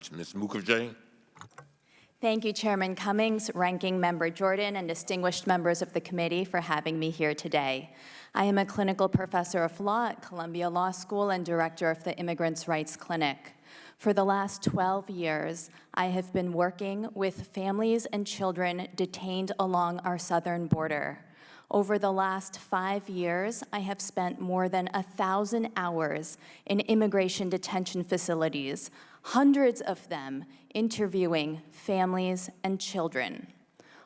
Ms. Mukherjee. Thank you, Chairman Cummings, Ranking Member Jordan, and distinguished members of the committee for having me here today. I am a clinical professor of law at Columbia Law School and director of the Immigrants' Rights Clinic. For the last 12 years, I have been working with families and children detained along our southern border. Over the last 5 years, I have spent more than 1,000 hours in immigration detention facilities, hundreds of them interviewing families and children.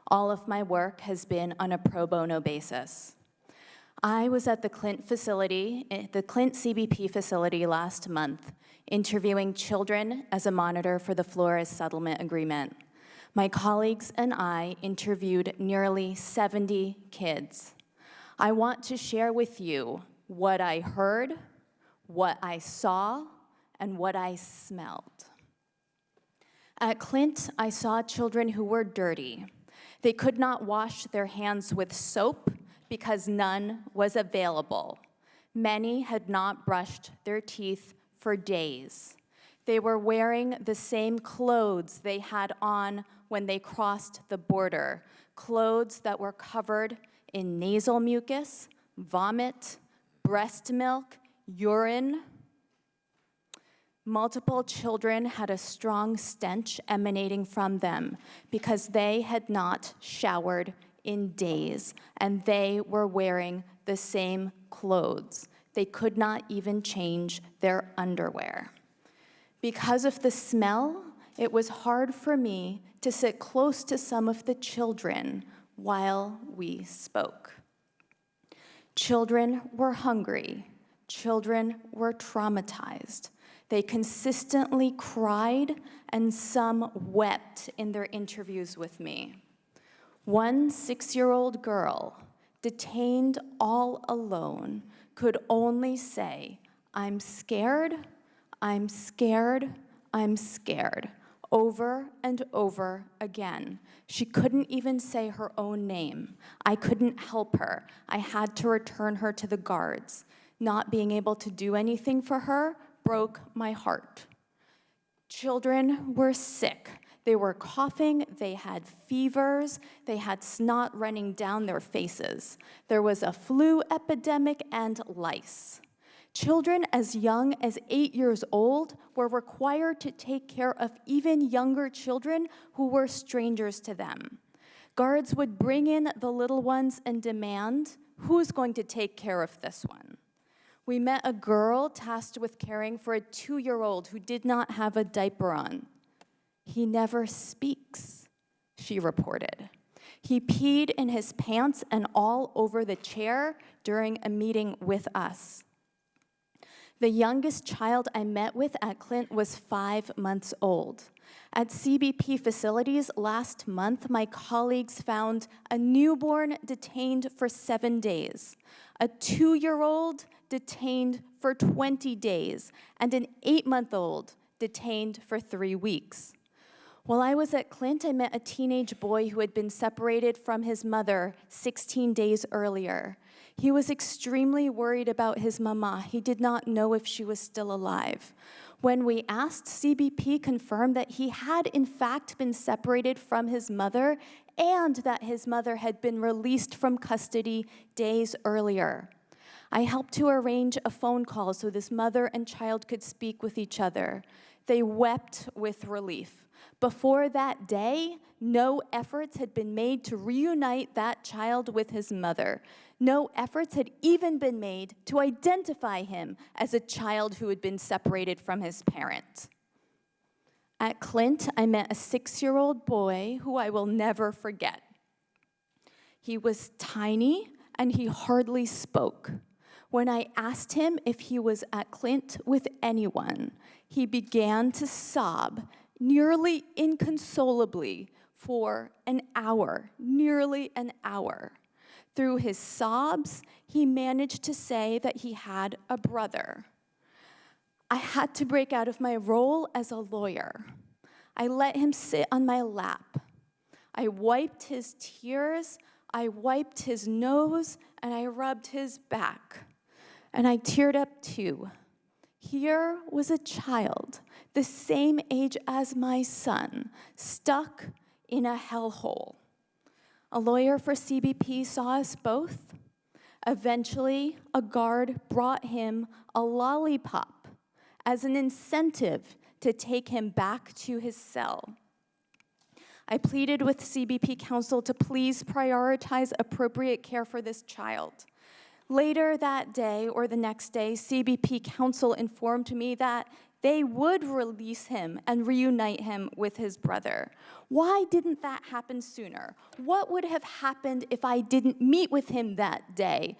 All of my work has been on a pro bono basis. I was at the Clint CBP facility last month, interviewing children as a monitor for the Flores Settlement Agreement. My colleagues and I interviewed nearly 70 kids. I want to share with you what I heard, what I saw, and what I smelled. At Clint, I saw children who were dirty. They could not wash their hands with soap because none was available. Many had not brushed their teeth for days. They were wearing the same clothes they had on when they crossed the border, clothes that were covered in nasal mucus, vomit, breast milk, urine. Multiple children had a strong stench emanating from them because they had not showered in days, and they were wearing the same clothes. They could not even change their underwear. Because of the smell, it was hard for me to sit close to some of the children while we spoke. Children were hungry. Children were traumatized. They consistently cried, and some wept in their interviews with me. One 6-year-old girl, detained all alone, could only say, "I'm scared, I'm scared, I'm scared," over and over again. She couldn't even say her own name. I couldn't help her. I had to return her to the guards. Not being able to do anything for her broke my heart. Children were sick. They were coughing, they had fevers, they had snot running down their faces. There was a flu epidemic and lice. Children as young as 8 years old were required to take care of even younger children who were strangers to them. Guards would bring in the little ones and demand, "Who's going to take care of this one?" We met a girl tasked with caring for a 2-year-old who did not have a diaper on. "He never speaks," she reported. "He peed in his pants and all over the chair during a meeting with us." The youngest child I met with at Clint was 5 months old. At CBP facilities last month, my colleagues found a newborn detained for 7 days, a 2-year-old detained for 20 days, and an 8-month-old detained for 3 weeks. While I was at Clint, I met a teenage boy who had been separated from his mother 16 days earlier. He was extremely worried about his mama. He did not know if she was still alive. When we asked, CBP confirmed that he had in fact been separated from his mother and that his mother had been released from custody days earlier. I helped to arrange a phone call so this mother and child could speak with each other. They wept with relief. Before that day, no efforts had been made to reunite that child with his mother. No efforts had even been made to identify him as a child who had been separated from his parent. At Clint, I met a 6-year-old boy who I will never forget. He was tiny and he hardly spoke. When I asked him if he was at Clint with anyone, he began to sob nearly inconsolably for an hour, nearly an hour. Through his sobs, he managed to say that he had a brother. I had to break out of my role as a lawyer. I let him sit on my lap. I wiped his tears, I wiped his nose, and I rubbed his back. And I teared up too. Here was a child the same age as my son, stuck in a hellhole. A lawyer for CBP saw us both. Eventually, a guard brought him a lollipop as an incentive to take him back to his cell. I pleaded with CBP counsel to please prioritize appropriate care for this child. Later that day, or the next day, CBP counsel informed me that they would release him and reunite him with his brother. Why didn't that happen sooner? What would have happened if I didn't meet with him that day?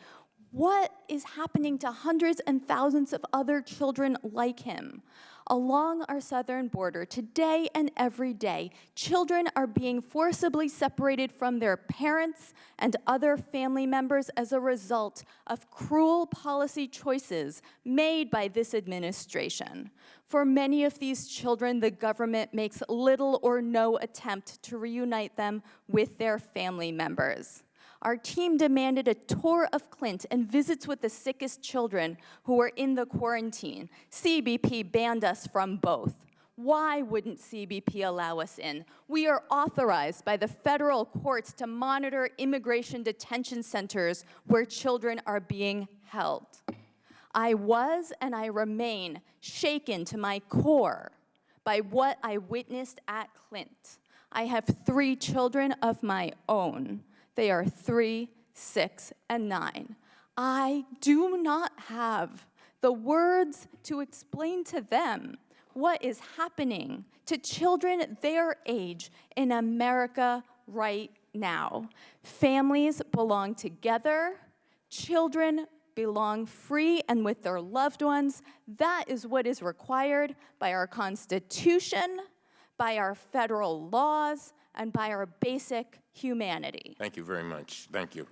What is happening to hundreds and thousands of other children like him? Along our southern border, today and every day, children are being forcibly separated from their parents and other family members as a result of cruel policy choices made by this administration. For many of these children, the government makes little or no attempt to reunite them with their family members. Our team demanded a tour of Clint and visits with the sickest children who were in the quarantine. CBP banned us from both. Why wouldn't CBP allow us in? We are authorized by the federal courts to monitor immigration detention centers where children are being held. I was and I remain shaken to my core by what I witnessed at Clint. I have 3 children of my own. They are 3, 6, and 9. I do not have the words to explain to them what is happening to children their age in America right now. Families belong together. Children belong free and with their loved ones. That is what is required by our Constitution, by our federal laws, and by our basic humanity. Thank you very much. Thank you.